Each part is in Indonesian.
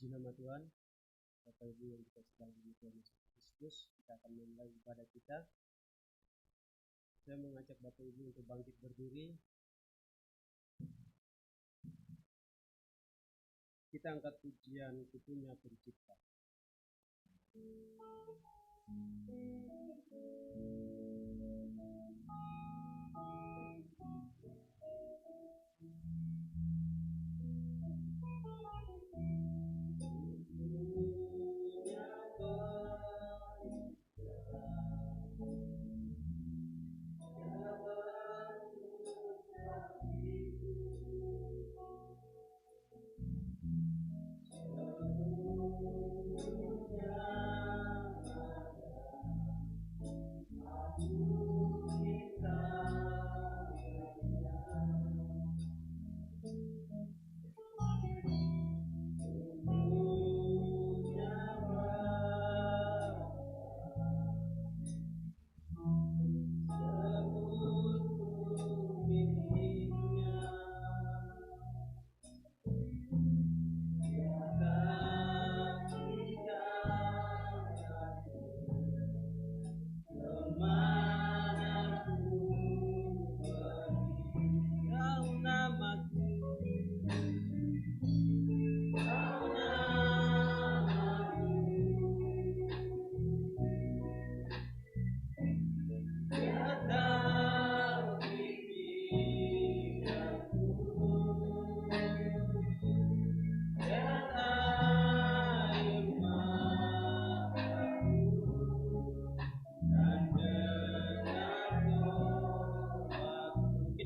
Puji nama Tuhan. Bapak Ibu yang kita sedang di Tuhan Yesus Kristus, kita akan memulai ibadah kita. Saya mengajak Bapak Ibu untuk bangkit berdiri. Kita angkat pujian Kupunya Pencipta.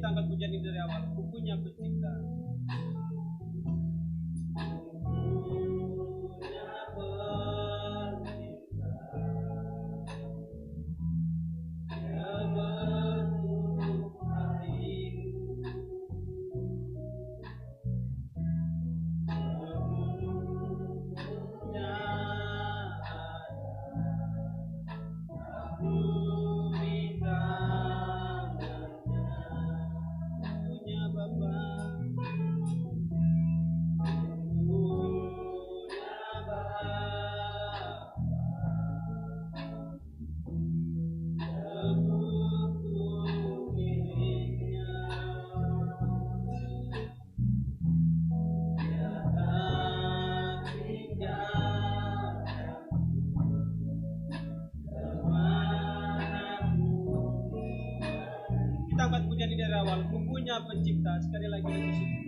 Kita angkat pujian ini dari awal. Kupunya Pencipta. Kita angkat pujian ini dari awal. Kupunya Pencipta. Sekali lagi di sini.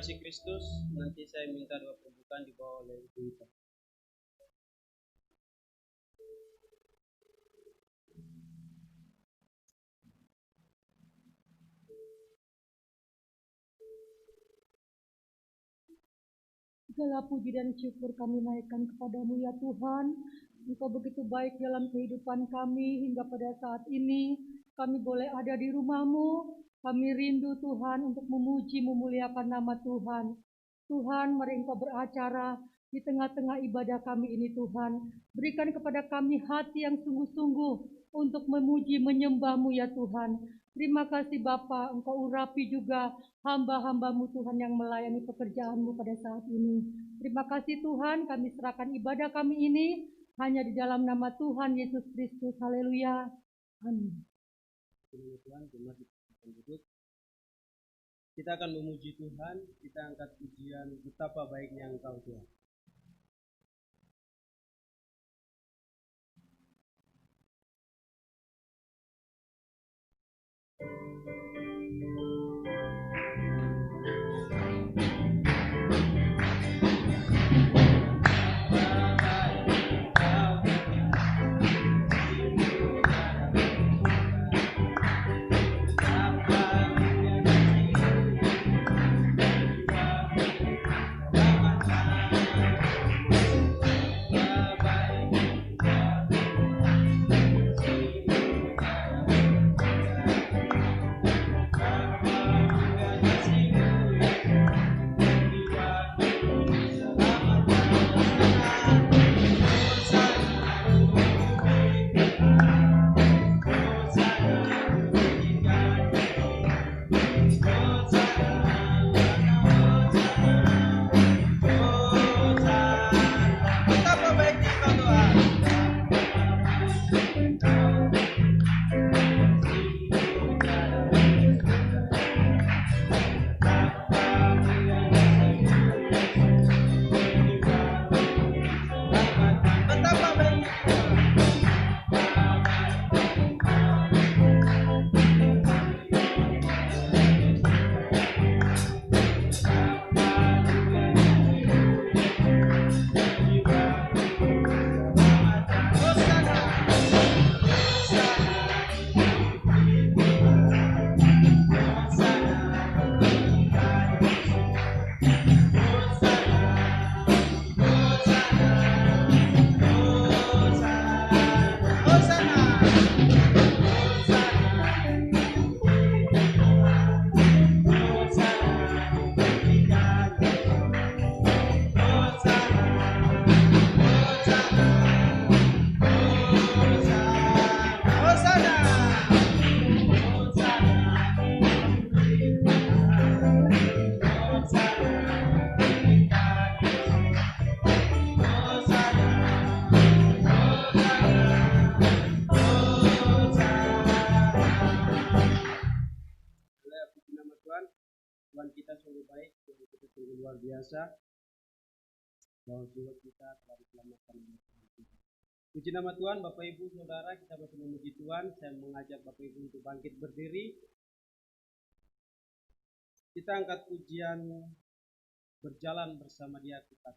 kasih Kristus, nanti saya minta doa pembukaan dibawa oleh Ibu Ita. Segala puji dan syukur kami naikkan kepadamu ya Tuhan. Engkau begitu baik dalam kehidupan kami hingga pada saat ini. Kami boleh ada di rumah-Mu. Kami rindu Tuhan untuk memuji memuliakan nama Tuhan. Tuhan, mari Engkau beracara di tengah-tengah ibadah kami ini Tuhan. Berikan kepada kami hati yang sungguh-sungguh untuk memuji menyembah-Mu ya Tuhan. Terima kasih Bapa, Engkau urapi juga hamba-hamba-Mu Tuhan yang melayani pekerjaan-Mu pada saat ini. Terima kasih Tuhan, kami serahkan ibadah kami ini hanya di dalam nama Tuhan Yesus Kristus. Haleluya. Amin. Tuhan, duduk. Kita akan memuji Tuhan, kita angkat pujian betapa baiknya Engkau Tuhan. Tuhan kita sungguh baik, Tuhan kita sungguh luar biasa. Bahwa jiwa kita telah diselamatkan oleh Tuhan. Puji nama Tuhan, Bapak Ibu Saudara, kita masih memuji Tuhan. Saya mengajak Bapak Ibu untuk bangkit berdiri. Kita angkat pujian berjalan bersama Dia kita.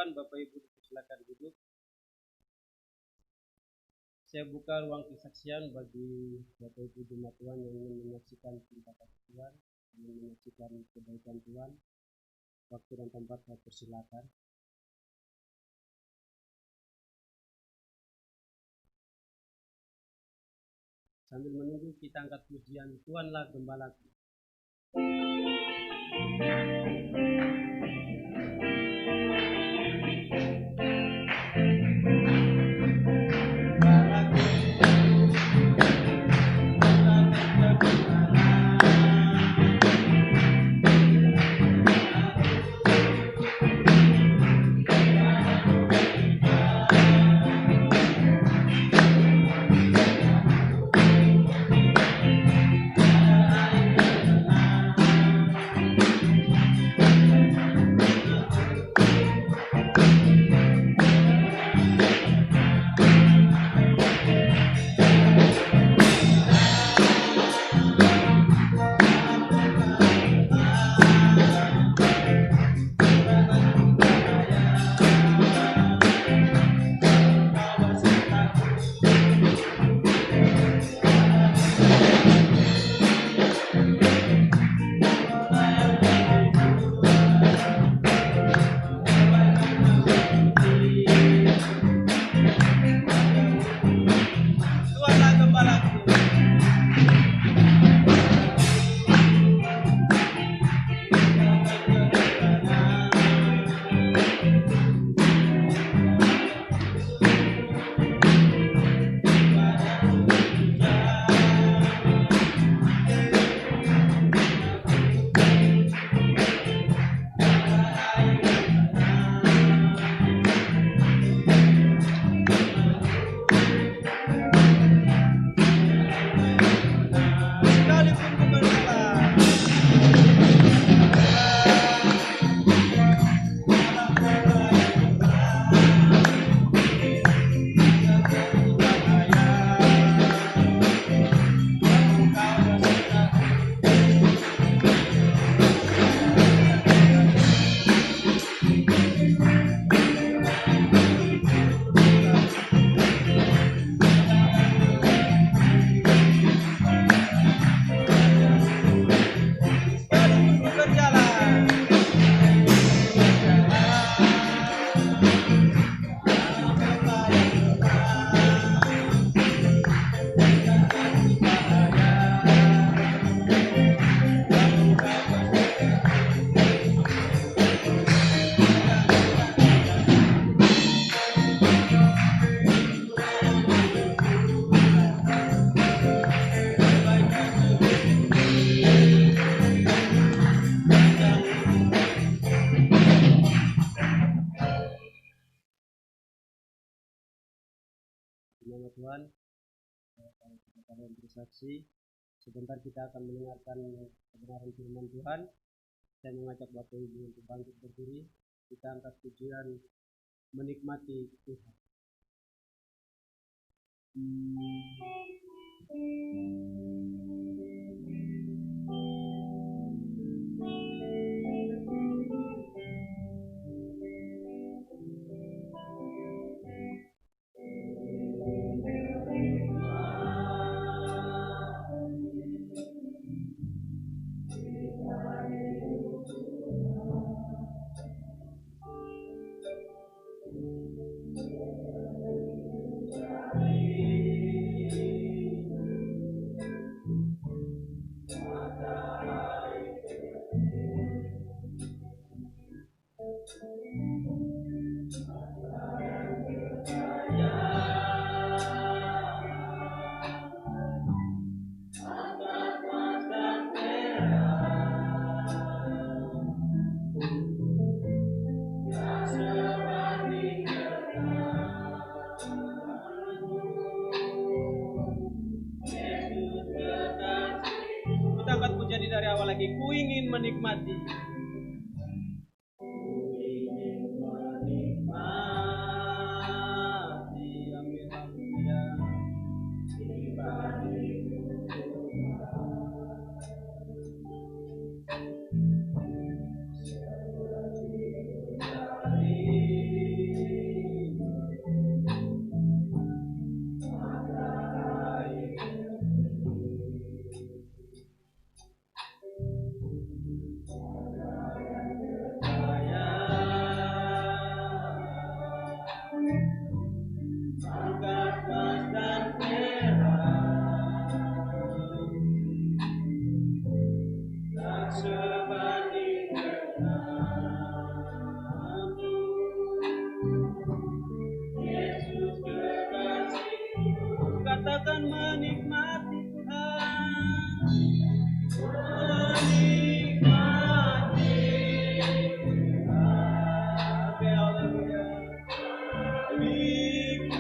Tuhan, Bapak Ibu silakan duduk. Saya buka ruang kesaksian bagi Bapak Ibu jemaat Tuhan yang ingin menyaksikan cinta kasih Tuhan, ingin menyaksikan kebaikan Tuhan. Waktu dan tempat saya persilakan. Sambil menunggu kita angkat pujian Tuhanlah Gembalaku. Tuhan. Kalau kita kalian bersaksi, sebentar kita akan mendengarkan kebenaran firman Tuhan. Saya mengajak Bapak Ibu untuk bangkit berdiri. Kita angkat pujian menikmati Tuhan. Kita akan pujian dari awal lagi. Ku ingin menikmati. Katakan menikmati Tuhan, menikmati, haleluya, nikmati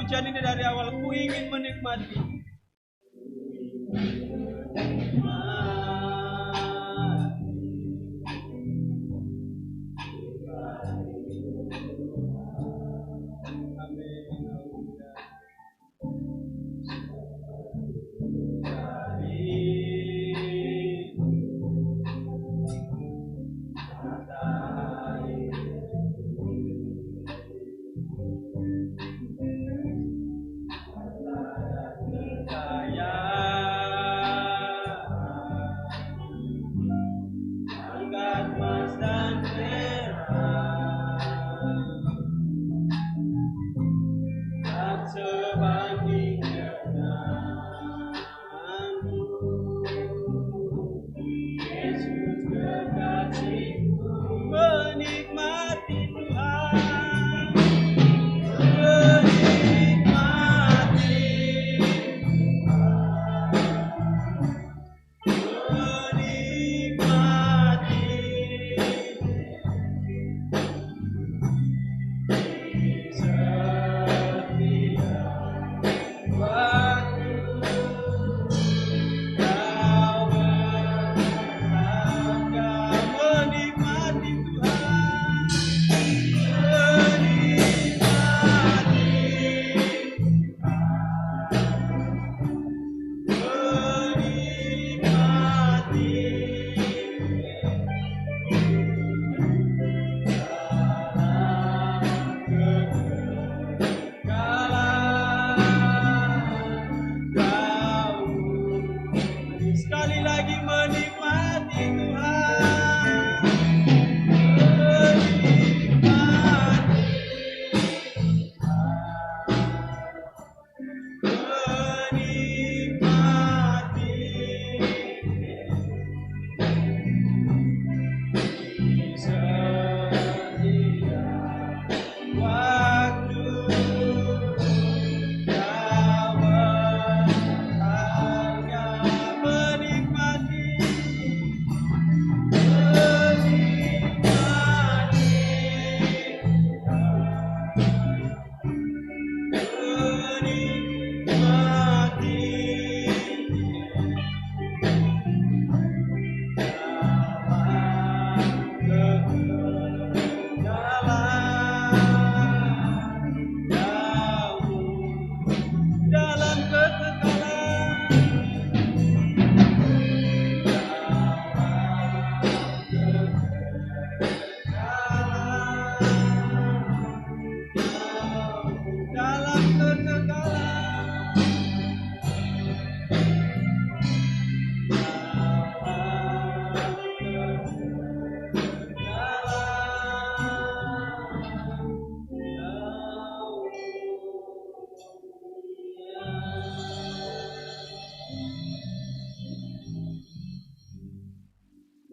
pujian ini dari awal. Ku ingin menikmati.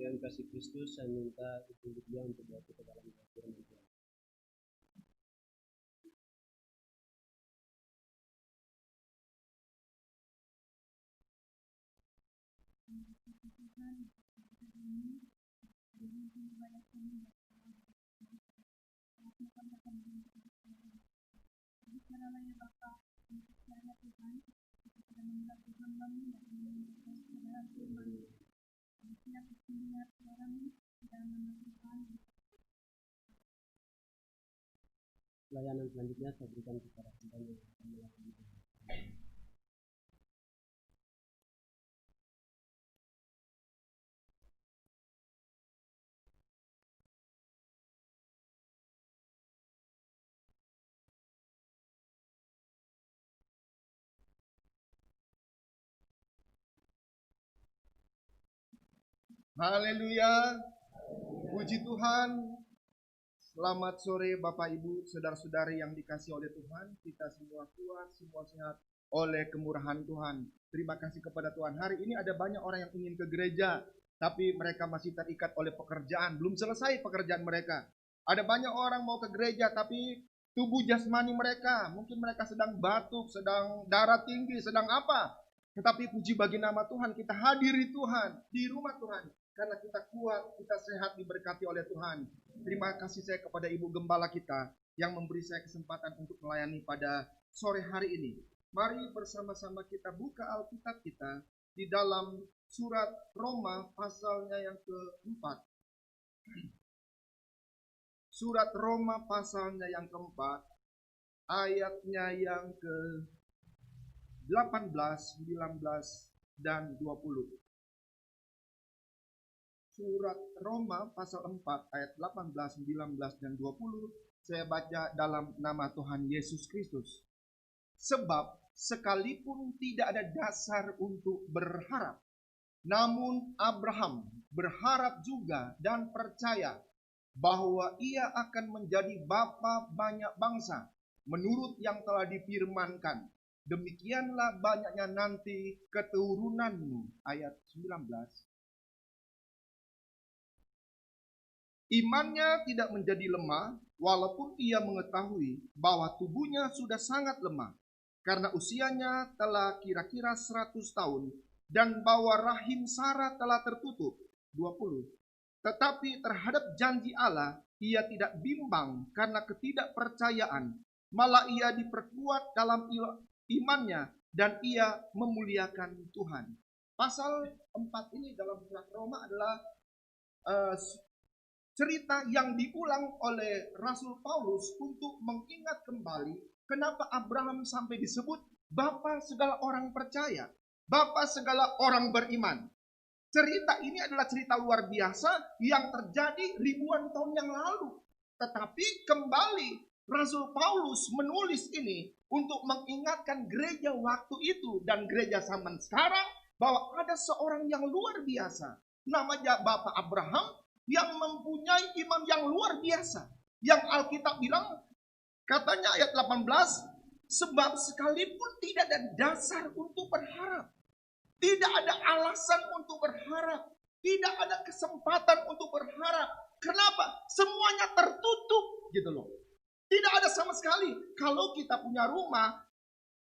Tuhan kasih Kristus, saya minta untuk dia untuk bawa kita dalam firman Tuhan. Pelayanan selanjutnya saya berikan kepada hamba yang akan melakukan. Haleluya, puji Tuhan. Selamat sore Bapak Ibu, saudara-saudari yang dikasihi oleh Tuhan. Kita semua kuat, semua sehat oleh kemurahan Tuhan. Terima kasih kepada Tuhan. Hari ini ada banyak orang yang ingin ke gereja, tapi mereka masih terikat oleh pekerjaan. Belum selesai pekerjaan mereka. Ada banyak orang mau ke gereja, tapi tubuh jasmani mereka, mungkin mereka sedang batuk, sedang darah tinggi, sedang apa. Tetapi puji bagi nama Tuhan, kita hadiri Tuhan di rumah Tuhan. Karena kita kuat, kita sehat, diberkati oleh Tuhan. Terima kasih saya kepada Ibu Gembala kita yang memberi saya kesempatan untuk melayani pada sore hari ini. Mari bersama-sama kita buka Alkitab kita di dalam surat Roma pasalnya yang keempat. Surat Roma pasalnya yang keempat, ayatnya yang ke-18, 19, dan 20. Surat Roma pasal 4 ayat 18, 19, dan 20 saya baca dalam nama Tuhan Yesus Kristus. Sebab sekalipun tidak ada dasar untuk berharap, namun Abraham berharap juga dan percaya bahwa ia akan menjadi bapa banyak bangsa menurut yang telah difirmankan. Demikianlah banyaknya nanti keturunanmu. Ayat 19. Imannya tidak menjadi lemah, walaupun ia mengetahui bahwa tubuhnya sudah sangat lemah, karena usianya telah kira-kira 100 tahun, dan bahwa rahim Sarah telah tertutup. 20. Tetapi terhadap janji Allah, ia tidak bimbang karena ketidakpercayaan, malah ia diperkuat dalam imannya, dan ia memuliakan Tuhan. Pasal 4 ini dalam surat Roma adalah cerita yang diulang oleh Rasul Paulus untuk mengingat kembali kenapa Abraham sampai disebut bapa segala orang percaya, bapa segala orang beriman. Cerita ini adalah cerita luar biasa yang terjadi ribuan tahun yang lalu. Tetapi kembali Rasul Paulus menulis ini untuk mengingatkan gereja waktu itu dan gereja zaman sekarang bahwa ada seorang yang luar biasa, namanya Bapak Abraham, yang mempunyai iman yang luar biasa. Yang Alkitab bilang, katanya ayat 18, sebab sekalipun tidak ada dasar untuk berharap, tidak ada alasan untuk berharap, tidak ada kesempatan untuk berharap. Kenapa? Semuanya tertutup gitu loh. Tidak ada sama sekali. Kalau kita punya rumah,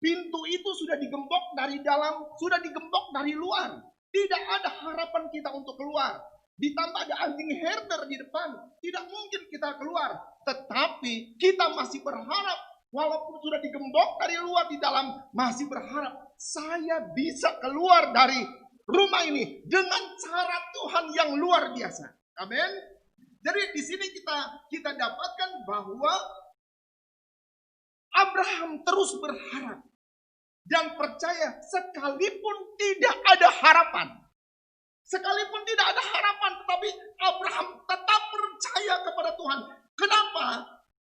pintu itu sudah digembok dari dalam, sudah digembok dari luar. Tidak ada harapan kita untuk keluar. Ditambah ada anjing herder di depan, tidak mungkin kita keluar. Tetapi kita masih berharap, walaupun sudah digembok dari luar, di dalam masih berharap. Saya bisa keluar dari rumah ini dengan cara Tuhan yang luar biasa. Amin. Jadi di sini kita dapatkan bahwa Abraham terus berharap dan percaya sekalipun tidak ada harapan. Sekalipun tidak ada harapan, tetapi Abraham tetap percaya kepada Tuhan. Kenapa?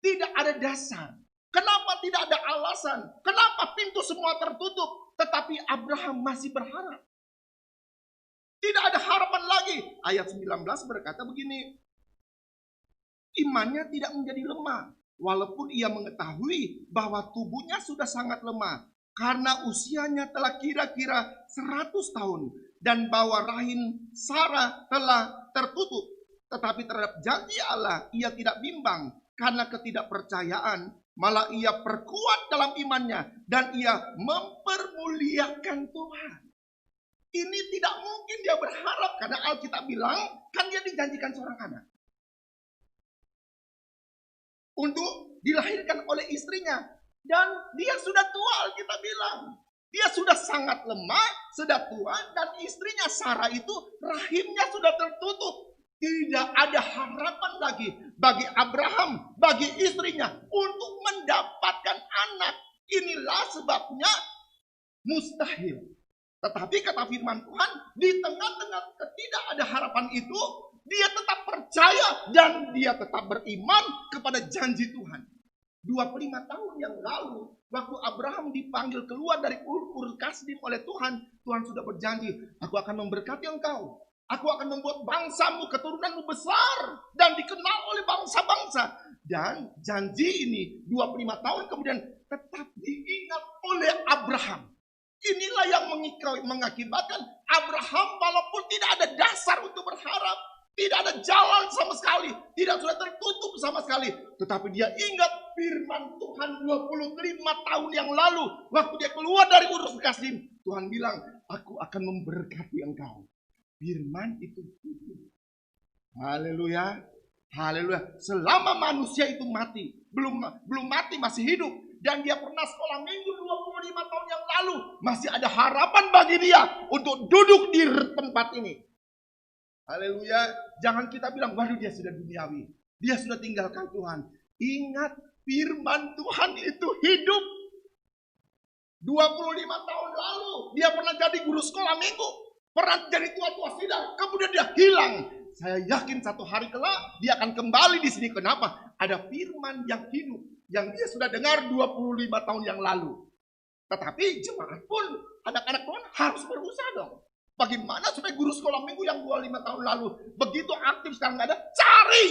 Tidak ada dasar. Kenapa tidak ada alasan? Kenapa pintu semua tertutup? Tetapi Abraham masih berharap. Tidak ada harapan lagi. Ayat 19 berkata begini. Imannya tidak menjadi lemah, walaupun ia mengetahui bahwa tubuhnya sudah sangat lemah. Karena usianya telah kira-kira 100 tahun. Dan bahwa rahim Sarah telah tertutup. Tetapi terhadap janji Allah ia tidak bimbang karena ketidakpercayaan. Malah ia perkuat dalam imannya dan ia mempermuliakan Tuhan. Ini tidak mungkin dia berharap karena Alkitab bilang kan dia dijanjikan seorang anak. Untuk dilahirkan oleh istrinya. Dan dia sudah tua, Alkitab bilang. Dia sudah sangat lemah, sudah tua, dan istrinya Sarah itu rahimnya sudah tertutup. Tidak ada harapan lagi bagi Abraham, bagi istrinya untuk mendapatkan anak. Inilah sebabnya mustahil. Tetapi kata firman Tuhan, di tengah-tengah ketidak ada harapan itu, dia tetap percaya dan dia tetap beriman kepada janji Tuhan. 25 tahun yang lalu, waktu Abraham dipanggil keluar dari Ur Kasdim oleh Tuhan, Tuhan sudah berjanji, aku akan memberkati engkau. Aku akan membuat bangsamu, keturunanmu besar dan dikenal oleh bangsa-bangsa. Dan janji ini 25 tahun kemudian tetap diingat oleh Abraham. Inilah yang mengakibatkan Abraham walaupun tidak ada dasar untuk berharap, tidak ada jalan sama sekali, tidak sudah tertutup sama sekali, tetapi dia ingat firman Tuhan 25 tahun yang lalu waktu dia keluar dari Ur Kasdim. Tuhan bilang, aku akan memberkati engkau. Firman itu hidup. Haleluya. Haleluya. Selama manusia itu mati, belum mati masih hidup, dan dia pernah sekolah minggu 25 tahun yang lalu, masih ada harapan bagi dia untuk duduk di tempat ini. Haleluya. Jangan kita bilang, waduh dia sudah duniawi, dia sudah tinggalkan Tuhan. Ingat, firman Tuhan itu hidup. 25 tahun lalu dia pernah jadi guru sekolah minggu, pernah jadi tua-tua sidang, kemudian dia hilang. Saya yakin satu hari kelak dia akan kembali di sini. Kenapa? Ada firman yang hidup yang dia sudah dengar 25 tahun yang lalu. Tetapi jemaat pun, anak-anak Tuhan harus berusaha dong. Bagaimana supaya guru sekolah minggu yang 25 tahun lalu begitu aktif sekarang nggak ada? Cari.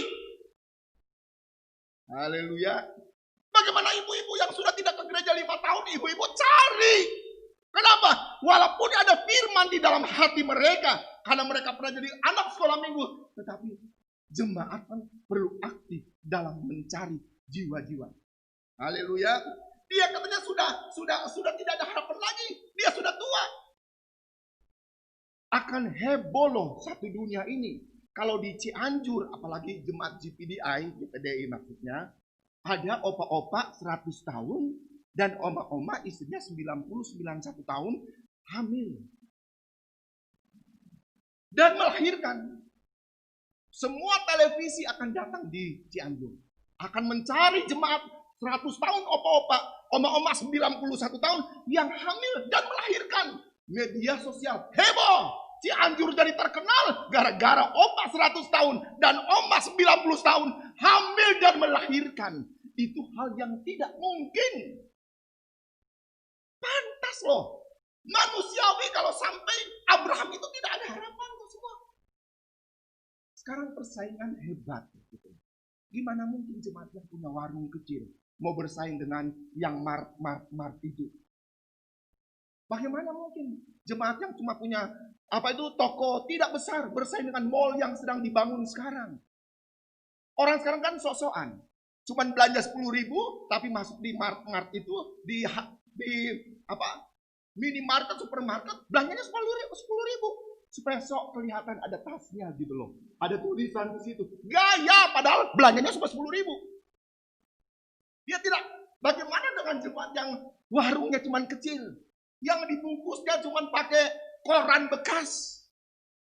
Haleluya. Bagaimana ibu-ibu yang sudah tidak ke gereja 5 tahun, ibu-ibu cari. Kenapa? Walaupun ada firman di dalam hati mereka, karena mereka pernah jadi anak sekolah minggu, tetapi jemaat kan perlu aktif dalam mencari jiwa-jiwa. Haleluya. Dia katanya sudah tidak ada harapan lagi. Dia sudah tua. Akan heboh loh satu dunia ini. Kalau di Cianjur, apalagi jemaat GPDI, GPDI maksudnya, ada opa-opa 100 tahun dan oma-oma istrinya 91 tahun hamil. Dan melahirkan. Semua televisi akan datang di Cianjur. Akan mencari jemaat 100 tahun opa-opa, oma-oma 91 tahun yang hamil dan melahirkan. Media sosial heboh. Cianjur jadi terkenal gara-gara opa 100 tahun dan oma 90 tahun hamil dan melahirkan. Itu hal yang tidak mungkin. Pantas loh. Manusiawi kalau sampai Abraham itu tidak ada harapan untuk semua. Sekarang persaingan hebat. Gitu. Gimana mungkin jemaat yang punya warung kecil mau bersaing dengan yang mart itu? Bagaimana mungkin jemaat yang cuma punya toko tidak besar bersaing dengan mall yang sedang dibangun sekarang? Orang sekarang kan sok-sokan. Cuman belanja 10.000 tapi masuk di mart itu di minimarket, supermarket belanjanya 10.000 supaya sok kelihatan ada tasnya gitu loh. Ada tulisan di situ. Gaya padahal belanjanya cuma 10.000. Dia tidak. Bagaimana dengan jemaat yang warungnya cuman kecil, yang dibungkusnya cuman pakai koran bekas,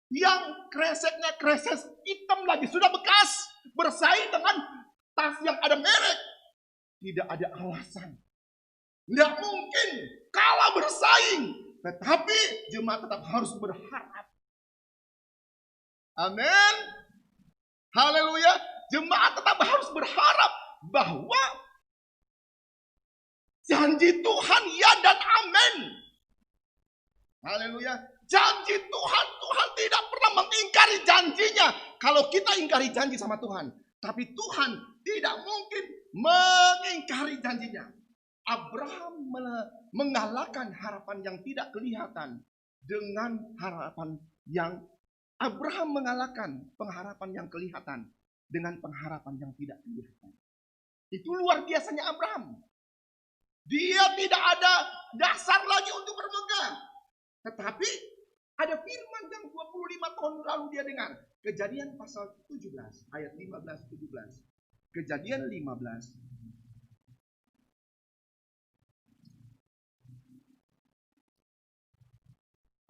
yang kreseknya kresek hitam lagi sudah bekas, bersaing dengan tas yang ada merek. Tidak ada alasan. Tidak mungkin kalah bersaing. Tetapi jemaat tetap harus berharap. Amin. Haleluya. Jemaat tetap harus berharap bahwa janji Tuhan ya dan amin. Haleluya. Janji Tuhan, Tuhan tidak pernah mengingkari janjinya. Kalau kita ingkari janji sama Tuhan. Tapi Tuhan tidak mungkin mengingkari janjinya. Abraham mengalahkan harapan yang tidak kelihatan dengan harapan yang Abraham mengalahkan pengharapan yang kelihatan dengan pengharapan yang tidak kelihatan. Itu luar biasanya Abraham. Dia tidak ada dasar lagi untuk bermegah. Tetapi ada firman yang 25 tahun lalu dia dengar. Kejadian pasal 17 ayat 15-17. Kejadian 15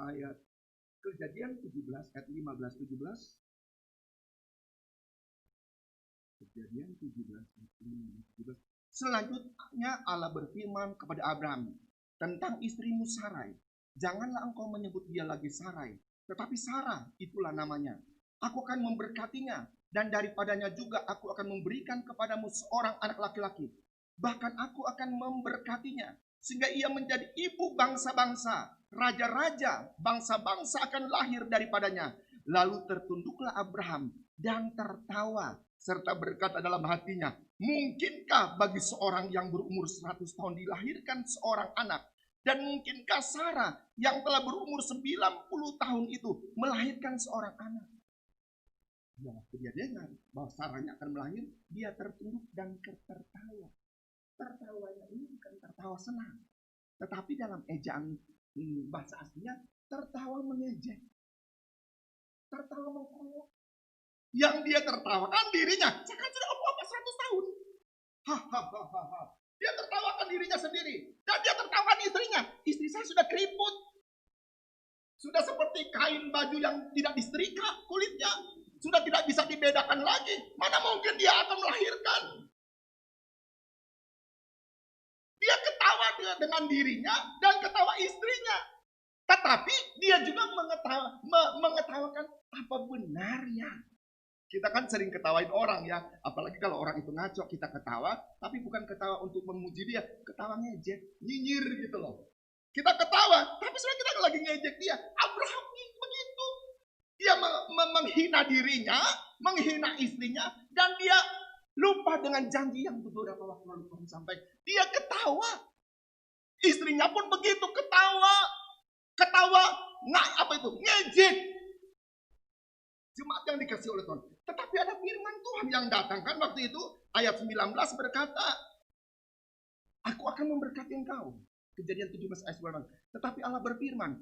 ayat Kejadian 17 ayat 15-17. Kejadian 17 ayat 15-17. Selanjutnya Allah berfirman kepada Abraham tentang istrimu Sarai. Janganlah engkau menyebut dia lagi Sarai, tetapi Sarah itulah namanya. Aku akan memberkatinya, dan daripadanya juga aku akan memberikan kepadamu seorang anak laki-laki. Bahkan aku akan memberkatinya, sehingga ia menjadi ibu bangsa-bangsa. Raja-raja, bangsa-bangsa akan lahir daripadanya. Lalu tertunduklah Abraham dan tertawa, serta berkata dalam hatinya, mungkinkah bagi seorang yang berumur 100 tahun dilahirkan seorang anak? Dan mungkinkah Sarah yang telah berumur 90 tahun itu melahirkan seorang anak? Ya, waktu dia dengar bahwa Sarahnya akan melahir, dia tertunduk dan tertawa. Tertawanya ini bukan tertawa senang, tetapi dalam ejaan bahasa aslinya tertawa mengejek. Tertawa mengkolok. Yang dia tertawakan dirinya, saya kan sudah apa-apa 100 tahun. Hahaha. Dia tertawakan dirinya sendiri. Dan dia tertawakan istrinya. Istri saya sudah keriput. Sudah seperti kain baju yang tidak disetrika kulitnya. Sudah tidak bisa dibedakan lagi. Mana mungkin dia akan melahirkan. Dia ketawa dengan dirinya dan ketawa istrinya. Tetapi dia juga mengetawakan apa benarnya. Kita kan sering ketawain orang ya. Apalagi kalau orang itu ngaco, kita ketawa. Tapi bukan ketawa untuk memuji dia. Ketawa ngejek, nyinyir gitu loh. Kita ketawa, tapi sebenarnya kita lagi ngejek dia. Abraham begitu. Dia menghina dirinya, menghina istrinya. Dan dia lupa dengan janji yang beberapa waktu lalu Tuhan sampaikan. Dia ketawa. Istrinya pun begitu, ketawa. Ketawa, ngejek. Jemaat yang dikasih oleh Tuhan. Tetapi ada firman Tuhan yang datang kan waktu itu. Ayat 19 berkata, aku akan memberkati engkau. Kejadian 17 ayat 19. Tetapi Allah berfirman.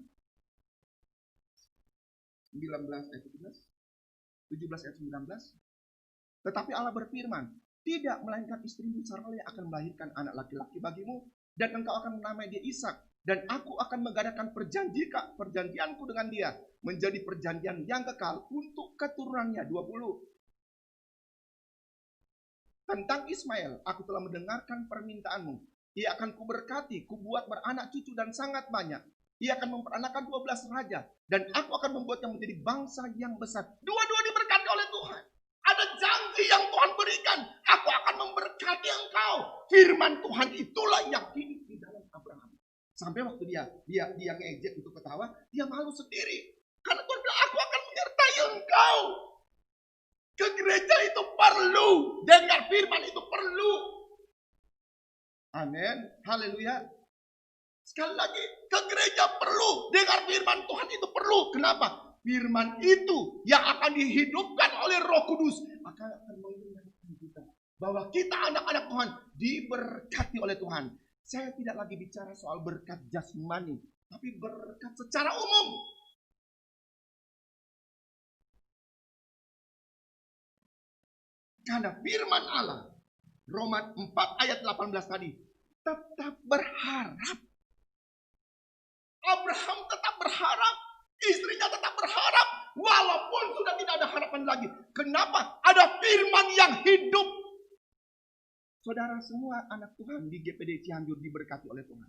19 ayat 17. 17 ayat 19. Tetapi Allah berfirman. Tidak, melainkan istrimu Sarah yang akan melahirkan anak laki-laki bagimu. Dan engkau akan menamai dia Ishak. Dan aku akan mengadakan perjanjianku dengan dia. Menjadi perjanjian yang kekal untuk keturunannya. 20. Tentang Ismail, aku telah mendengarkan permintaanmu. Ia akan kuberkati, kubuat beranak cucu dan sangat banyak. Ia akan memperanakan 12 raja. Dan aku akan membuatnya menjadi bangsa yang besar. Dua-dua diberkati oleh Tuhan. Ada janji yang Tuhan berikan. Aku akan memberkati engkau. Firman Tuhan itulah yang hidup di dalam Abraham. Sampai waktu dia ngejek untuk ketawa, dia malu sendiri. Karena Tuhan bilang, aku akan menyertai engkau. Ke gereja itu perlu. Dengar firman itu perlu. Amin. Haleluya. Sekali lagi, ke gereja perlu. Dengar firman Tuhan itu perlu. Kenapa? Firman itu yang akan dihidupkan oleh Roh Kudus akan mengingatkan kita bahwa kita anak-anak Tuhan diberkati oleh Tuhan. Saya tidak lagi bicara soal berkat jasmani, tapi berkat secara umum. Karena firman Allah, Roma 4 ayat 18 tadi, tetap berharap. Abraham tetap berharap. Istrinya tetap berharap. Walaupun sudah tidak ada harapan lagi. Kenapa? Ada firman yang hidup. Saudara semua anak Tuhan di GPD Cianjur diberkati oleh Tuhan.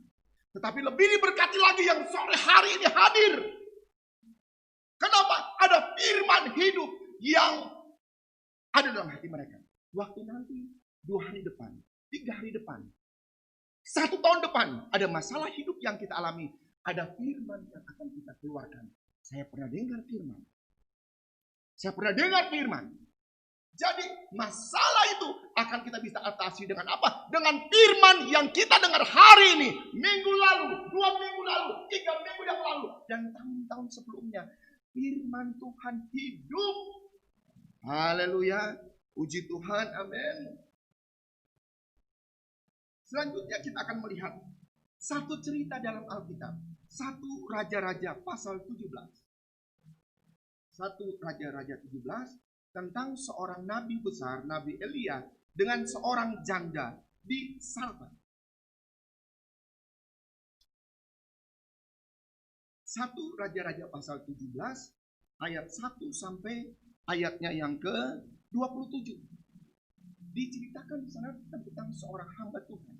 Tetapi lebih diberkati lagi yang sore hari ini hadir. Kenapa? Ada firman hidup yang ada dalam hati mereka. Waktu nanti 2 hari depan, 3 hari depan, 1 tahun depan ada masalah hidup yang kita alami. Ada firman yang akan kita keluarkan. Saya pernah dengar firman. Saya pernah dengar firman. Jadi masalah itu akan kita bisa atasi dengan apa? Dengan firman yang kita dengar hari ini. Minggu lalu, 2 minggu lalu, 3 minggu yang lalu. Dan tahun-tahun sebelumnya. Firman Tuhan hidup. Haleluya. Puji Tuhan. Amin. Selanjutnya kita akan melihat satu cerita dalam Alkitab. 1 Raja-Raja pasal 17. 1 Raja-Raja 17 tentang seorang nabi besar, Nabi Elia, dengan seorang janda di Sarfat. 1 Raja-Raja pasal 17 ayat 1 sampai ayatnya yang ke-27. Diceritakan di sana tentang seorang hamba Tuhan,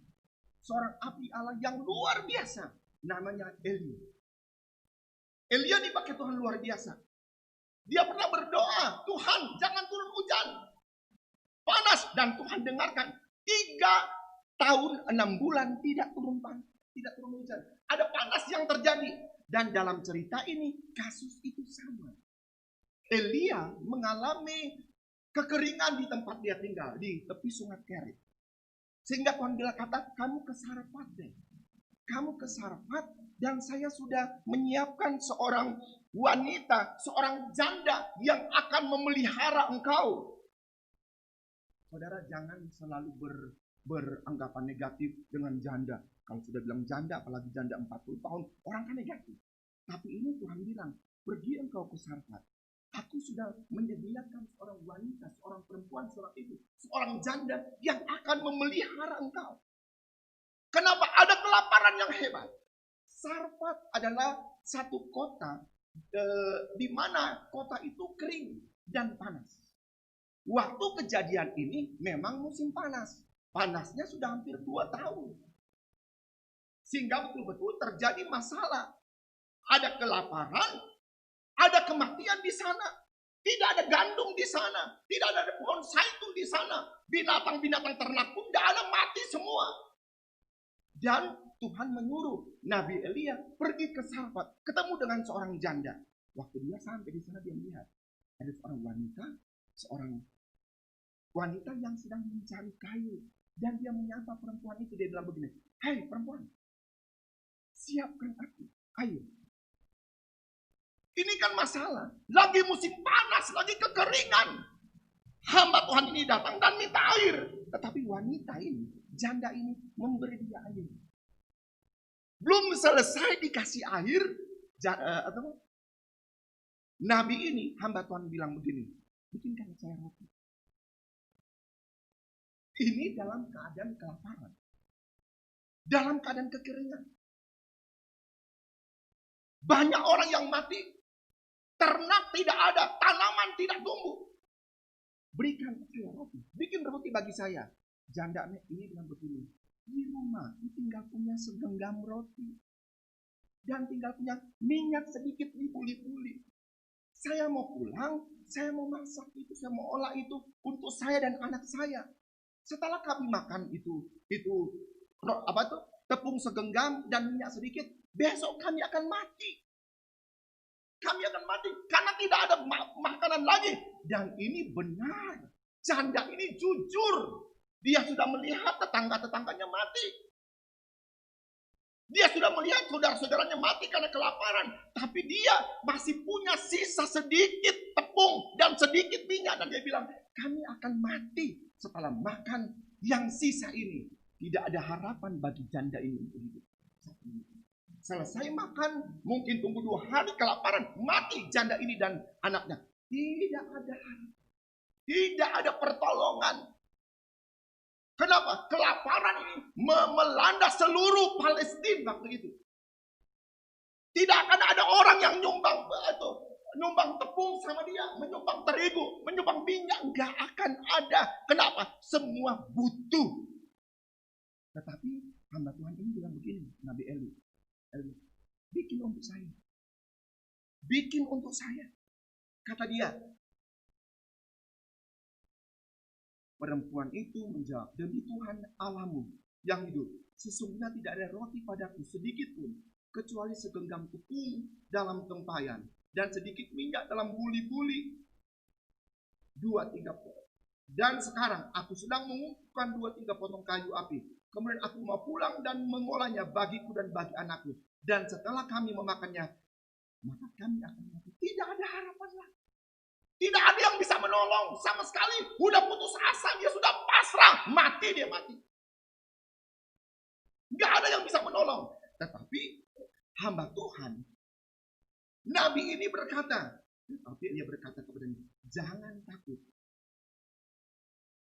seorang abdi Allah yang luar biasa, namanya Elia. Elia dipakai Tuhan luar biasa. Dia pernah berdoa, Tuhan jangan turun hujan, panas, dan Tuhan dengarkan. 3 tahun 6 bulan tidak turun hujan. Ada panas yang terjadi. Dan dalam cerita ini kasus itu sama. Elia mengalami kekeringan di tempat dia tinggal, di tepi sungai Kerit. Sehingga Tuhan bilang, kata, kamu ke Sarfat deh. Kamu ke Sarfat dan saya sudah menyiapkan seorang wanita, seorang janda yang akan memelihara engkau. Saudara, jangan selalu beranggapan negatif dengan janda. Kalau sudah bilang janda, apalagi janda 40 tahun, orang kan negatif. Tapi ini Tuhan bilang, pergi engkau ke Sarfat. Aku sudah menyediakan seorang wanita, seorang perempuan, seorang ibu, seorang janda yang akan memelihara engkau. Kenapa? Ada kelaparan yang hebat. Sarfat adalah satu kota di mana kota itu kering dan panas. Waktu kejadian ini memang musim panas. Panasnya sudah hampir 2 tahun. Sehingga betul-betul terjadi masalah. Ada kelaparan, ada kematian di sana. Tidak ada gandum di sana. Tidak ada pohon zaitun di sana. Binatang-binatang ternak pun tidak ada, mati semua. Dan Tuhan menyuruh Nabi Elia pergi ke Sarfat. Ketemu dengan seorang janda. Waktu dia sampai di sana, dia melihat ada seorang wanita yang sedang mencari kayu. Dan dia menyapa perempuan itu. Dia bilang begini, "Hai perempuan, siapkan aku kayu." Ini kan masalah. Lagi musim panas, lagi kekeringan. Hamba Tuhan ini datang dan minta air. Tetapi wanita ini, janda ini memberi dia air. Belum selesai dikasih air, Nabi ini, hamba Tuhan bilang begini, bikinkan saya roti. Ini dalam keadaan kelaparan. Dalam keadaan kekeringan. Banyak orang yang mati. Ternak tidak ada, tanaman tidak tumbuh. Berikan saya roti, bikin roti bagi saya. Janda ini bilang begini, di rumah tinggal punya segenggam roti. Dan tinggal punya minyak sedikit dipuli-puli. Saya mau pulang, saya mau masak itu, saya mau olah itu untuk saya dan anak saya. Setelah kami makan itu tepung segenggam dan minyak sedikit, besok kami akan mati. Kami akan mati karena tidak ada makanan lagi. Dan ini benar. Janda ini jujur. Dia sudah melihat tetangga-tetangganya mati. Dia sudah melihat saudara-saudaranya mati karena kelaparan. Tapi dia masih punya sisa sedikit tepung dan sedikit minyak. Dan dia bilang, kami akan mati setelah makan yang sisa ini. Tidak ada harapan bagi janda ini untuk hidup. Selesai makan, mungkin tunggu 2 hari kelaparan, mati janda ini dan anaknya. Tidak ada harapan. Tidak ada pertolongan. Kenapa? Kelaparan ini melanda seluruh Palestina waktu itu. Tidak akan ada orang yang nyumbang tepung sama dia, menyumbang terigu, menyumbang minyak. Enggak akan ada. Kenapa? Semua butuh. Tetapi hamba Tuhan ini bilang begini, Nabi Eli, bikin untuk saya. Bikin untuk saya. Kata dia. Perempuan itu menjawab, demi Tuhan Allahmu yang hidup, sesungguhnya tidak ada roti padaku sedikit pun, kecuali segenggam tepung dalam tempayan, dan sedikit minyak dalam buli-buli. 2-3 potong. Dan sekarang aku sedang mengumpulkan 2-3 potong kayu api. Kemudian aku mau pulang dan mengolahnya bagiku dan bagi anakku. Dan setelah kami memakannya, maka kami akan mati. Tidak ada harapan lagi. Tidak ada yang bisa menolong sama sekali. Udah putus asa, dia sudah pasrah, mati dia mati. Gak ada yang bisa menolong. Tetapi hamba Tuhan, Nabi ini berkata, tapi dia berkata kepadanya, jangan takut.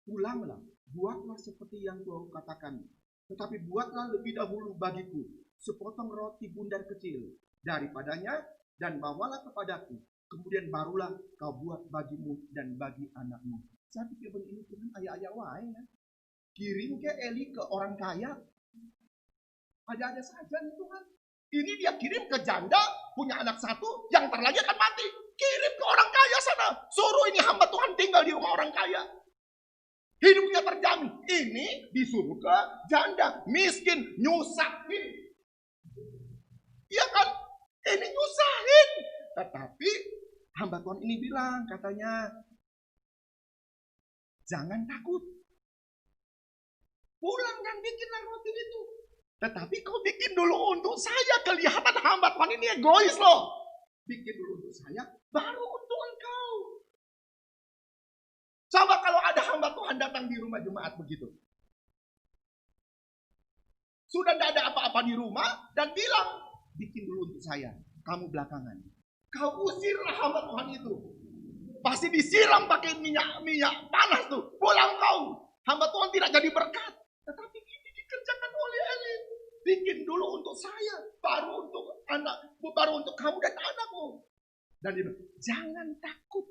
Pulanglah, buatlah seperti yang kau katakan. Tetapi buatlah lebih dahulu bagiku sepotong roti bundar kecil daripadanya dan bawalah kepadaku. Kemudian barulah kau buat bagimu dan bagi anakmu. Saya pikir begini Tuhan ayah-ayah wae ya. Kirim ke Eli ke orang kaya. Ada saja nih Tuhan. Ini dia kirim ke janda punya anak satu yang ntar lagi akan mati. Kirim ke orang kaya sana. Suruh ini hamba Tuhan tinggal di rumah orang kaya. Hidupnya terjamin. Ini disuruh ke janda miskin nyusahin. Iya kan? Ini nyusahin. Tetapi hamba Tuhan ini bilang katanya, jangan takut. Pulang dan bikinlah roti itu. Tetapi kau bikin dulu untuk saya. Kelihatan hamba Tuhan ini egois loh. Bikin dulu untuk saya, baru untuk engkau. Coba kalau ada hamba Tuhan datang di rumah jemaat begitu. Sudah tidak ada apa-apa di rumah dan bilang, bikin dulu untuk saya. Kamu belakangan. Kau usirlah hamba Tuhan itu. Pasti disiram pakai minyak panas tuh. Pulang kau. Hamba Tuhan tidak jadi berkat. Tetapi ini dikerjakan oleh Eli. Bikin dulu untuk saya. Baru untuk anak. Baru untuk kamu dan anakmu. Dan dia bilang, jangan takut.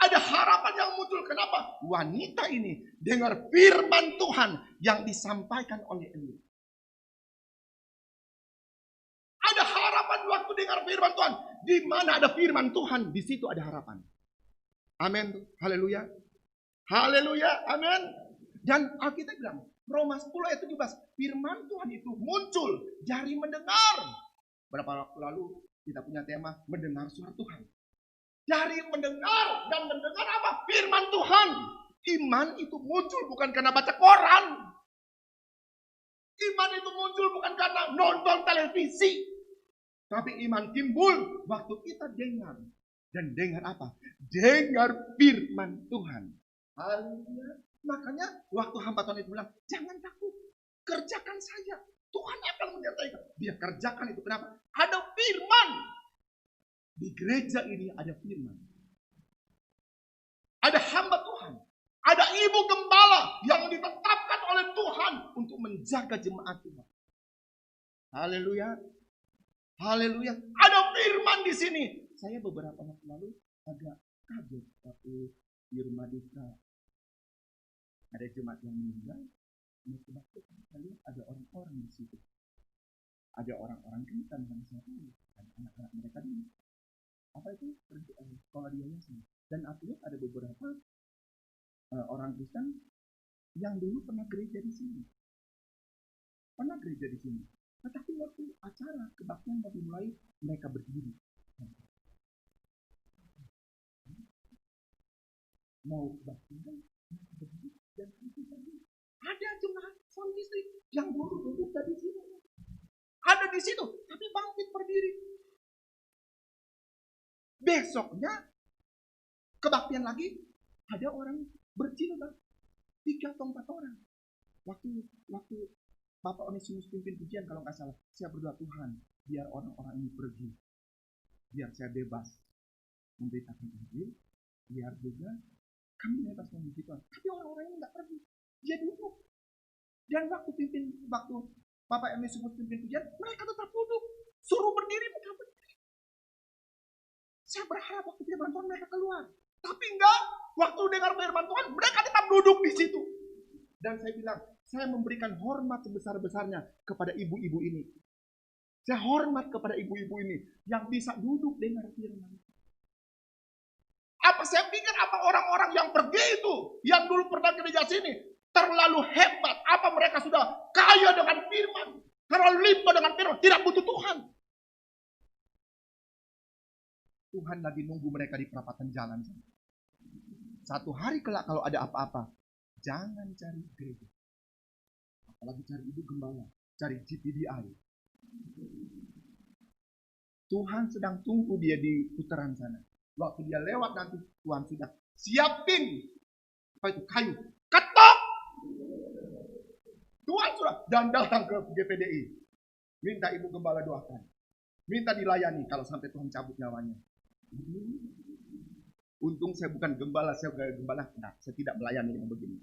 Ada harapan yang muncul. Kenapa? Wanita ini dengar firman Tuhan yang disampaikan oleh Eli. Ada harapan waktu dengar firman Tuhan. Di mana ada firman Tuhan, di situ ada harapan. Amin. Haleluya. Haleluya. Amin. Dan Alkitab bilang, Roma 10 ayat 17, firman Tuhan itu muncul dari mendengar. Berapa waktu lalu kita punya tema mendengar suara Tuhan. Dari mendengar dan mendengar apa? Firman Tuhan. Iman itu muncul bukan karena baca koran. Iman itu muncul bukan karena nonton televisi. Tapi iman timbul waktu kita dengar. Dan dengar apa? Dengar firman Tuhan. Haleluya. Makanya waktu hamba Tuhan itu bilang, jangan takut. Kerjakan saja. Tuhan akan menyertai. Dia kerjakan itu. Kenapa? Ada firman. Di gereja ini ada firman. Ada hamba Tuhan. Ada ibu gembala yang ditetapkan oleh Tuhan untuk menjaga jemaat Tuhan. Haleluya. Haleluya. Ada firman di sini. Saya beberapa waktu lalu agak kaget waktu di rumah duka. Ada jemaat yang meninggal. Saya lihat ada orang-orang di situ. Ada orang-orang Kristen yang saya tahu. Dan anak-anak mereka ini. Apa itu? Sekolah di yayasan. Dan aku lihat ada beberapa orang Kristen yang dulu pernah gereja di sini. Pernah gereja di sini. Tetapi waktu acara kebaktian mau dimulai, mereka berdiri. Mau kebaktian, mereka berdiri dan itu tadi. Ada jemaat suami istri yang dulu duduk di sini. Ada di situ, tapi bangkit berdiri. Besoknya kebaktian lagi, ada orang berjilbab 3 atau 4 orang. Waktu Bapak Onesimus pimpin pujian kalau nggak salah, saya berdoa Tuhan, biar orang-orang ini pergi, biar saya bebas memberitakan Injil, biar juga kami bebas memuji Tuhan. Tapi orang-orang ini nggak pergi, dia duduk. Dan waktu Bapak Onesimus pimpin pujian, mereka tetap duduk, suruh berdiri mereka berdiri. Saya berharap waktu firman Tuhan mereka keluar, tapi enggak. Waktu dengar firman Tuhan, mereka tetap duduk di situ. Dan saya bilang, saya memberikan hormat sebesar-besarnya kepada ibu-ibu ini. Saya hormat kepada ibu-ibu ini yang bisa duduk dengar firman. Apa saya pikir orang-orang yang pergi itu, yang dulu pernah gereja sini, terlalu hebat. Apa mereka sudah kaya dengan firman, terlalu limpah dengan firman, tidak butuh Tuhan. Tuhan lagi nunggu mereka di perapatan jalan. Satu hari kelak kalau ada apa-apa, jangan cari gereja. Apalagi cari ibu gembala, cari GPDI. Tuhan sedang tunggu dia di putaran sana. Waktu dia lewat nanti Tuhan sudah siapin apa itu kayu, ketok. Tuhan sudah dan datang ke GPDI. Minta Ibu Gembala doakan. Minta dilayani kalau sampai Tuhan cabut nyawanya. Untung saya bukan gembala, saya gembala. Nah, saya tidak melayani yang begini.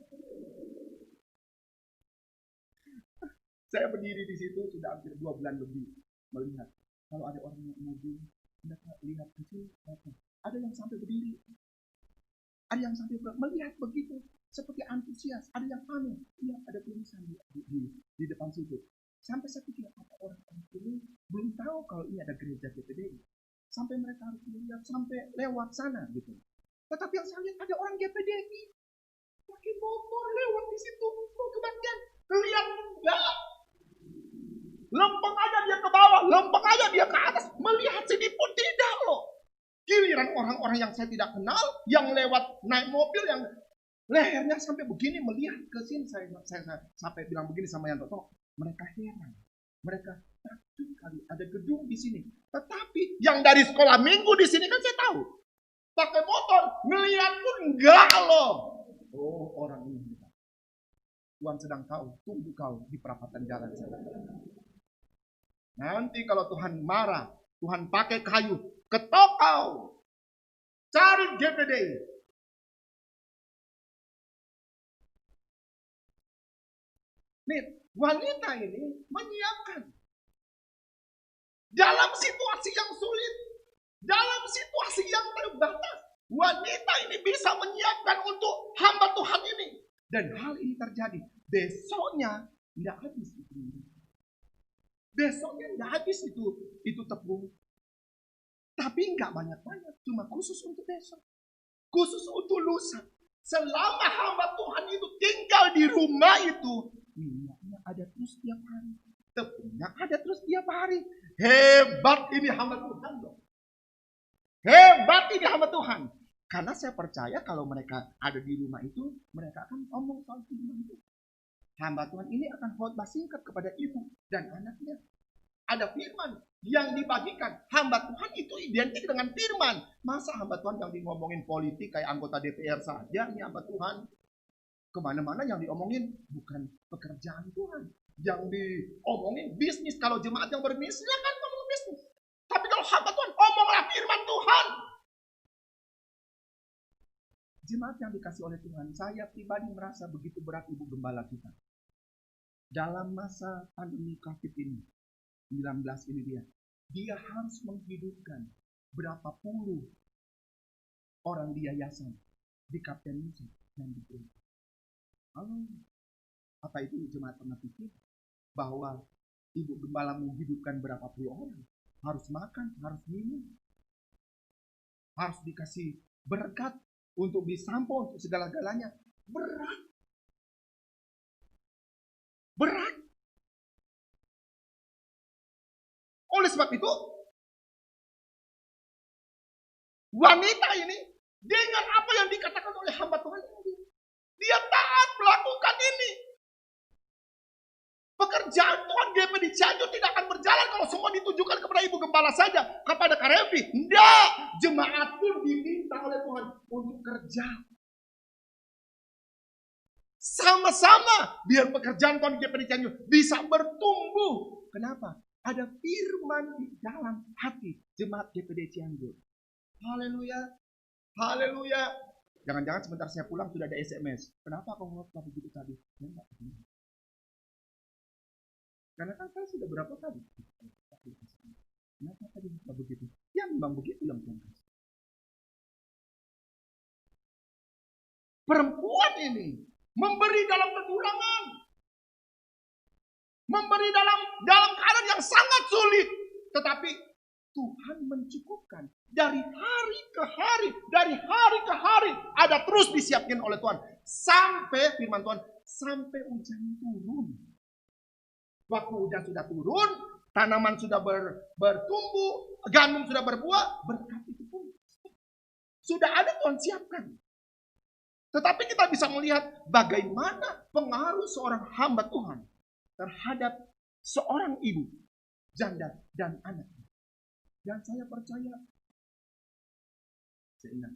Saya berdiri di situ sudah hampir 2 bulan lebih melihat. Kalau ada orang yang mobil, mereka lihat ke sini. Ada yang sampai berdiri. Ada yang sampai melihat begitu. Seperti antusias. Ada yang aneh. Iya, ada tulisan di depan situ. Sampai saya pikir, apa orang-orang ini belum tahu kalau ini ada gereja GPDI. Sampai mereka harus melihat, sampai lewat sana gitu. Tetapi yang saya lihat ada orang GPDI. Pakai motor lewat di situ. Mau kebaktian. Lihat enggak. Lempeng aja dia ke bawah. Lempeng aja dia ke atas. Melihat sini pun tidak loh. Giliran orang-orang yang saya tidak kenal. Yang lewat naik mobil yang lehernya sampai begini melihat ke sini. Saya sampai bilang begini sama yang Toto. Mereka heran. Mereka takut kali ada gedung di sini. Tetapi yang dari sekolah minggu di sini kan saya tahu. Pakai motor, ngeliat pun enggak loh. Oh, orang ini. Tuhan sedang tahu, tunggu kau di perapatan jalan sana. Nanti kalau Tuhan marah, Tuhan pakai kayu, ketok kau. Cari GPDI. Nih, wanita ini menyiapkan. Dalam situasi yang sulit, dalam situasi yang terbatas, wanita ini bisa menyiapkan untuk hamba Tuhan ini. Dan hal ini terjadi. Besoknya tidak habis itu. Besoknya tidak habis itu tepung. Tapi nggak banyak-banyak, cuma khusus untuk besok. Khusus untuk lusa. Selama hamba Tuhan itu tinggal di rumah itu, minyaknya ada terus tiap hari. Tepungnya ada terus tiap hari. Hebat ini hamba Tuhan dong. Hebat ini hamba Tuhan. Karena saya percaya kalau mereka ada di rumah itu, mereka akan ngomong soal firman itu. Hamba Tuhan ini akan khotbah singkat kepada ibu dan anaknya. Ada firman yang dibagikan. Hamba Tuhan itu identik dengan firman. Masa hamba Tuhan yang ngomongin politik kayak anggota DPR saja, ini hamba Tuhan. Kemana-mana yang diomongin bukan pekerjaan Tuhan. Yang diomongin bisnis. Kalau jemaat yang berbisnis, kan ngomong bisnis. Tapi kalau hamba Tuhan, omonglah firman Tuhan. Jemaat yang dikasih oleh Tuhan, saya pribadi merasa begitu berat Ibu Gembala kita. Dalam masa pandemi COVID ini, 19 ini dia harus menghidupkan berapa puluh orang di yayasan, di Kapten Musa, dan di gereja. Apa itu jemaat pernah pikir? Bahwa Ibu Gembala menghidupkan berapa puluh orang, harus makan, harus minum, harus dikasih berkat, untuk disampo, untuk segala-galanya. Berat. Berat. Oleh sebab itu, wanita ini, dengan apa yang dikatakan oleh hamba Tuhan ini, dia taat melakukan ini. Pekerjaan Tuhan GPDI Cianjur tidak akan berjalan kalau semua ditujukan kepada Ibu Gembala saja, kepada Karevi. Tidak, jemaat pun diminta oleh Tuhan untuk kerja. Sama-sama biar pekerjaan Tuhan GPDI Cianjur bisa bertumbuh. Kenapa? Ada firman di dalam hati jemaat GPDI Cianjur. Haleluya. Haleluya. Jangan-jangan sebentar saya pulang sudah ada SMS. Kenapa kau ngomong begitu tadi? Enggak. Karena kan saya sudah berapa kali. Kenapa tadi bisa begitu? Ya memang begitu yang Tuhan kasih. Perempuan ini memberi dalam kekurangan. Memberi dalam keadaan yang sangat sulit. Tetapi Tuhan mencukupkan. Dari hari ke hari. Dari hari ke hari. Ada terus disiapkan oleh Tuhan. Sampai firman Tuhan. Sampai hujan turun. Waktu hujan sudah turun, tanaman sudah bertumbuh, gandum sudah berbuah, berkat itu pun sudah ada Tuhan siapkan. Tetapi kita bisa melihat bagaimana pengaruh seorang hamba Tuhan terhadap seorang ibu, janda, dan anaknya. Dan saya percaya, saya ingat,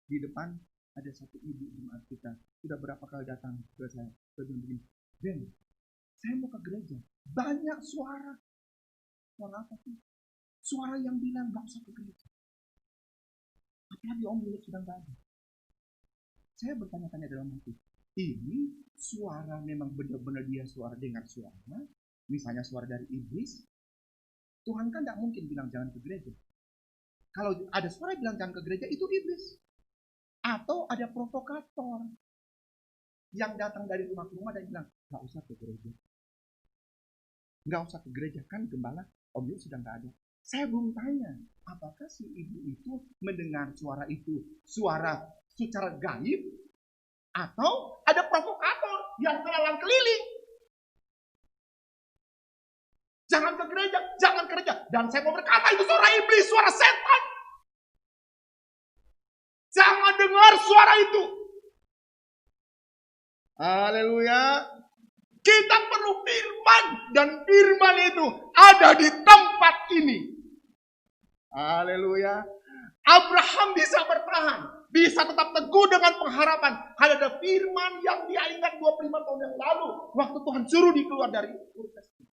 di depan ada satu ibu jemaat kita, sudah berapa kali datang ke saya, dia bilang begini, Ben, saya mau ke gereja, banyak suara. Suara apa sih? Suara yang bilang gak usah ke gereja. Apalagi Om Yulek sudah gak ada. Saya bertanya-tanya dalam hati, ini suara memang benar-benar dia suara dengar suara, misalnya suara dari iblis. Tuhan kan tidak mungkin bilang jangan ke gereja. Kalau ada suara bilang jangan ke gereja, itu iblis. Atau ada provokator yang datang dari rumah ke rumah dan bilang, gak usah ke gereja. Gak usah ke gereja, kan gembala Om Yulek sudah gak ada. Saya belum tanya, apakah si ibu itu mendengar suara itu, suara secara gaib, atau ada provokator yang kelalang keliling. Jangan ke gereja, jangan ke gereja. Dan saya mau berkata, itu suara iblis, suara setan. Jangan dengar suara itu. Haleluya. Kita perlu firman, dan firman itu ada di tempat ini. Haleluya. Abraham bisa bertahan, bisa tetap teguh dengan pengharapan. Ada firman yang dia ingat 25 tahun yang lalu, waktu Tuhan suruh dia keluar dari Ur Kasdim.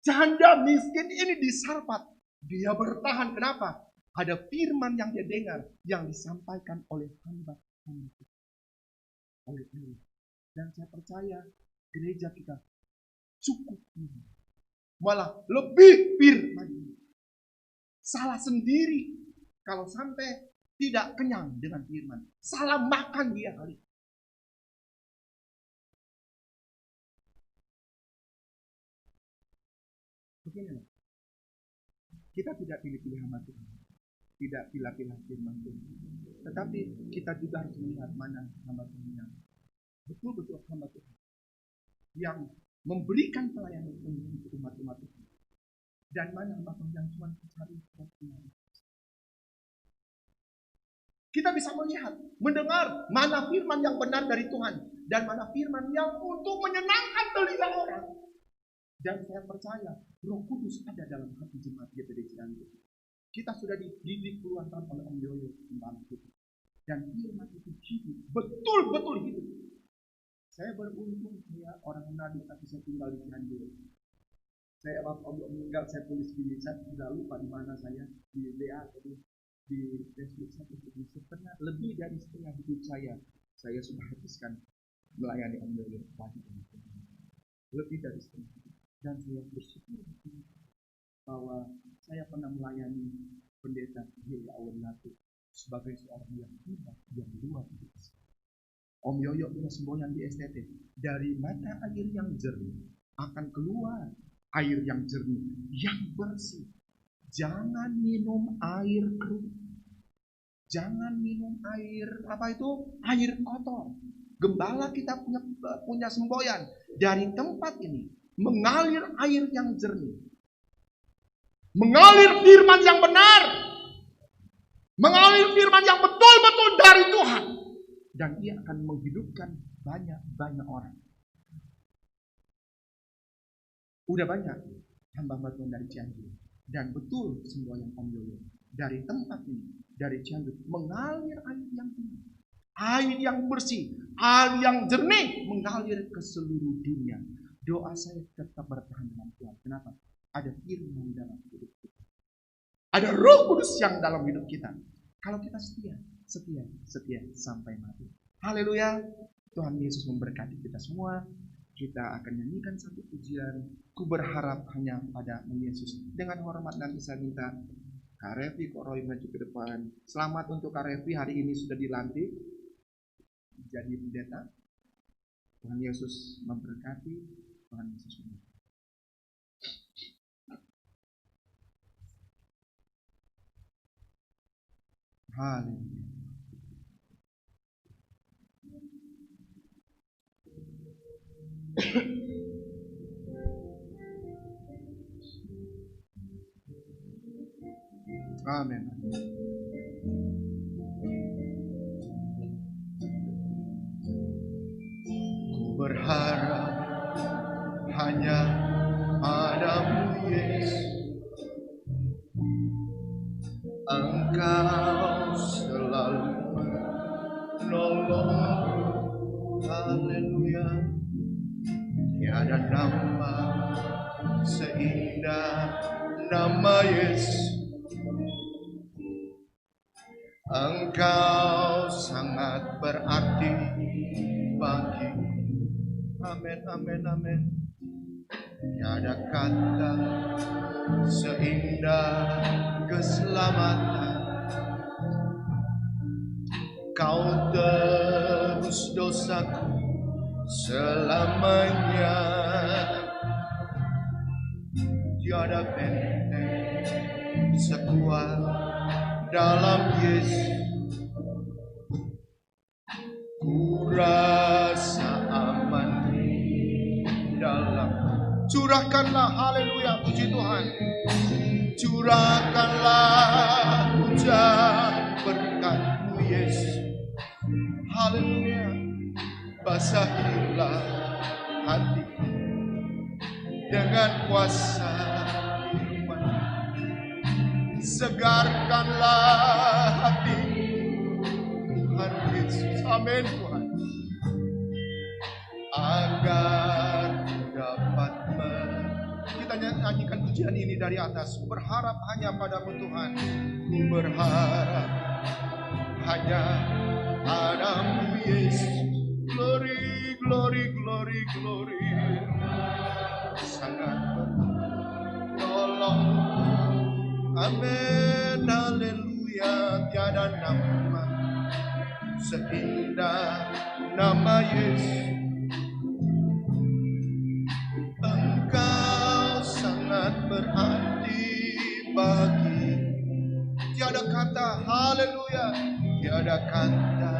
Janda miskin ini disarpat, dia bertahan. Kenapa? Ada firman yang dia dengar, yang disampaikan oleh hamba-hamba kita, oleh Allah. Dan saya percaya gereja kita cukup ini, malah lebih firman. Salah sendiri kalau sampai tidak kenyang dengan firman. Salah makan dia kali. Beginilah. Kita tidak pilih-pilih hamba Tuhan. Tidak pilih-pilih firman Tuhan. Tetapi kita juga harus melihat mana hamba Tuhan yang betul-betul hamba Tuhan, yang memberikan pelayanan untuk umat-umat Tuhan. Dan mana hamba Tuhan yang cuma mencari kepentingan. Kita bisa melihat, mendengar mana firman yang benar dari Tuhan, dan mana firman yang untuk menyenangkan telinga orang. Dan saya percaya Roh Kudus ada dalam hati jemaat GPD Cianjur. Kita sudah dididik puluhan tahun oleh Om Yoyo tentang kita. Dan firman itu hidup, betul-betul hidup. Saya beruntung, saya orang Manado tapi saya tinggal di Cianjur. Saya waktu Om meninggal, saya tulis di, saya sudah lupa di mana saya, di WA atau di Facebook saya tulis setengah, lebih dari setengah hidup saya sudah habiskan melayani Om Yoyo pagi ini. Lebih dari setengah hidup. Dan saya bersyukur bahwa saya pernah melayani pendeta Yaya Awenatu sebagai seorang yang hebat, yang luar biasa. Om Yoyo punya semboyan di STT. Dari mata air yang jernih akan keluar air yang jernih, yang bersih. Jangan minum air keruh. Jangan minum air apa itu? Air kotor. Gembala kita punya semboyan. Dari tempat ini mengalir air yang jernih. Mengalir firman yang benar. Mengalir firman yang betul-betul dari Tuhan. Dan dia akan menghidupkan banyak orang. Udah banyak hamba-hamba Tuhan dari Cianjur. Dan betul semboyan Om Yoyo. Dari tempat ini, dari Cianjur, mengalir air yang tinggi. Air yang bersih, air yang jernih, mengalir ke seluruh dunia. Doa saya tetap bertahan dengan Tuhan. Kenapa? Ada firman dalam hidup kita. Ada Roh Kudus yang dalam hidup kita. Kalau kita setia sampai mati. Haleluya. Tuhan Yesus memberkati kita semua. Kita akan nyanyikan satu pujian. Ku berharap hanya pada Yesus. Dengan hormat nanti saya minta Kak Revi, Kak Roy maju ke depan. Selamat untuk Kak Revi, hari ini sudah dilantik jadi pendeta. Tuhan Yesus memberkati. Tuhan Yesus memberkati. Haleluya. Amin. Ku berharap hanya padamu Yesus. menolongku. Haleluya. Tiada nama seindah nama Yesus. Engkau sangat berarti bagi. Amin, amin, amin. Tiada kata seindah keselamatan. Kau tebus dosaku selamanya. Tiada benteng sekuat dalam Yesus. Ku rasa aman di dalam. Curahkanlah, haleluya, puji Tuhan. Curahkanlah hujan berkat-Mu Yesus. Haleluya. Basahilah hati dengan kuasa firman. Segarkanlah hati Tuhan Yesus. Amin Tuhan. Agar dapat kita nyanyikan pujian ini dari atas. Ku berharap hanya padamu Tuhan. Ku berharap hanya padamu Yesus. Glory, glory, glory, glory. Sangat menolong. Amin, haleluya. Tiada nama seindah nama Yesus. Engkau sangat berarti bagi. Tiada kata, haleluya. Tiada kata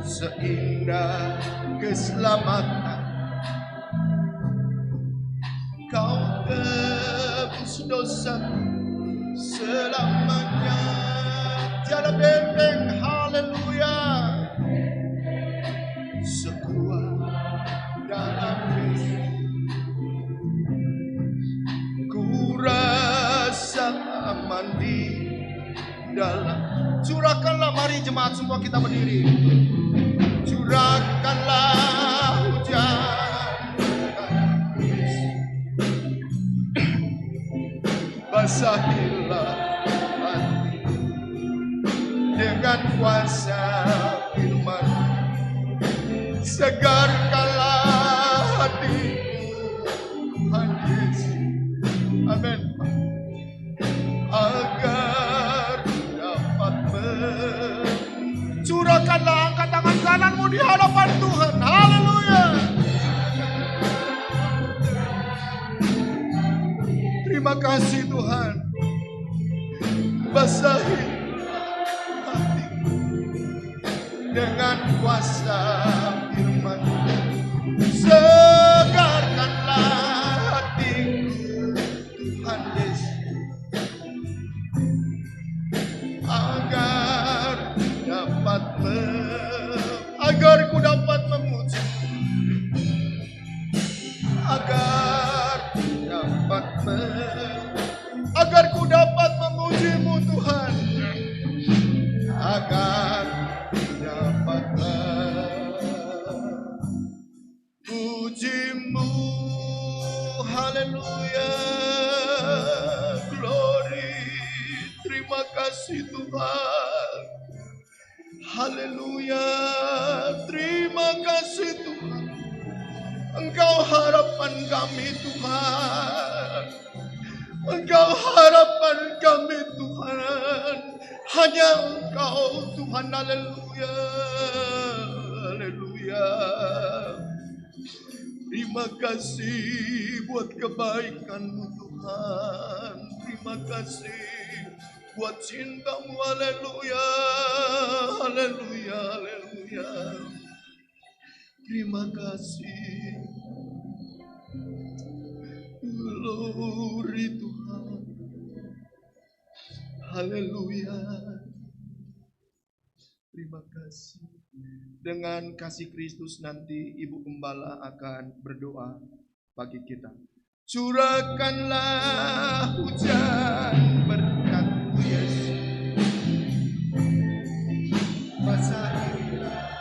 seindah keselamatan. Kau tebus dosa selamanya. Tiada benteng, haleluya, sekuat dalam Yesus. Ku rasa aman di dalam. Curahkanlah, mari jemaat semua kita berdiri. Curahkanlah hujan basahilah hati dengan kuasa firman. Segarkanlah hati Tuhan Yesus. Amin. Agar dapat curahkanlah, angkat tangan kananmu di hadapan Tuhan. Haleluya. Terima kasih Tuhan. Basahi hati dengan kuasa firman. Segarkanlah hati Tuhan Yesus. Agar ku dapat memuji, agar ku dapat memuji-Mu Tuhan, agar ku dapat memuji-Mu. Haleluya, glory. Terima kasih Tuhan. Haleluya, terima kasih Tuhan. Engkau harapan kami Tuhan. Engkau harapan kami Tuhan. Hanya Engkau Tuhan. Haleluya, haleluya. Terima kasih buat kebaikan-Mu Tuhan. Terima kasih buat cinta-Mu. Haleluya, haleluya, haleluya. Terima kasih. Glory Tuhan. Haleluya. Terima kasih. Dengan kasih Kristus nanti Ibu Gembala akan berdoa bagi kita. Curahkanlah hujan berkat Yesus. Basahilah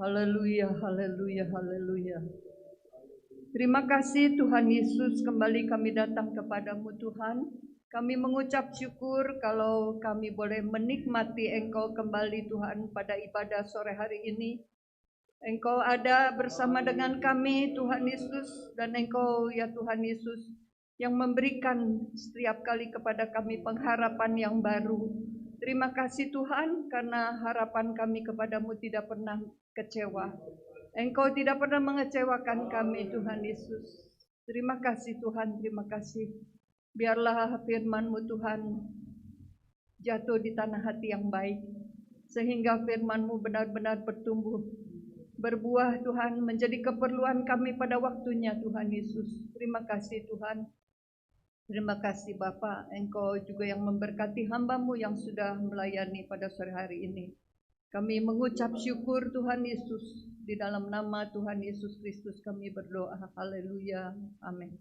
Haleluya, haleluya, haleluya. Terima kasih Tuhan Yesus, kembali kami datang kepadamu Tuhan. Kami mengucap syukur kalau kami boleh menikmati Engkau kembali Tuhan pada ibadah sore hari ini. Engkau ada bersama dengan kami Tuhan Yesus, dan Engkau ya Tuhan Yesus yang memberikan setiap kali kepada kami pengharapan yang baru. Terima kasih Tuhan karena harapan kami kepadamu tidak pernah kecewa. Engkau tidak pernah mengecewakan kami Tuhan Yesus. Terima kasih Tuhan, terima kasih. Biarlah firman-Mu Tuhan jatuh di tanah hati yang baik, sehingga firman-Mu benar-benar bertumbuh, berbuah Tuhan, menjadi keperluan kami pada waktunya Tuhan Yesus. Terima kasih Tuhan. Terima kasih Bapa, Engkau juga yang memberkati hamba-Mu yang sudah melayani pada sore hari ini. Kami mengucap syukur Tuhan Yesus. Di dalam nama Tuhan Yesus Kristus kami berdoa. Haleluya. Amin.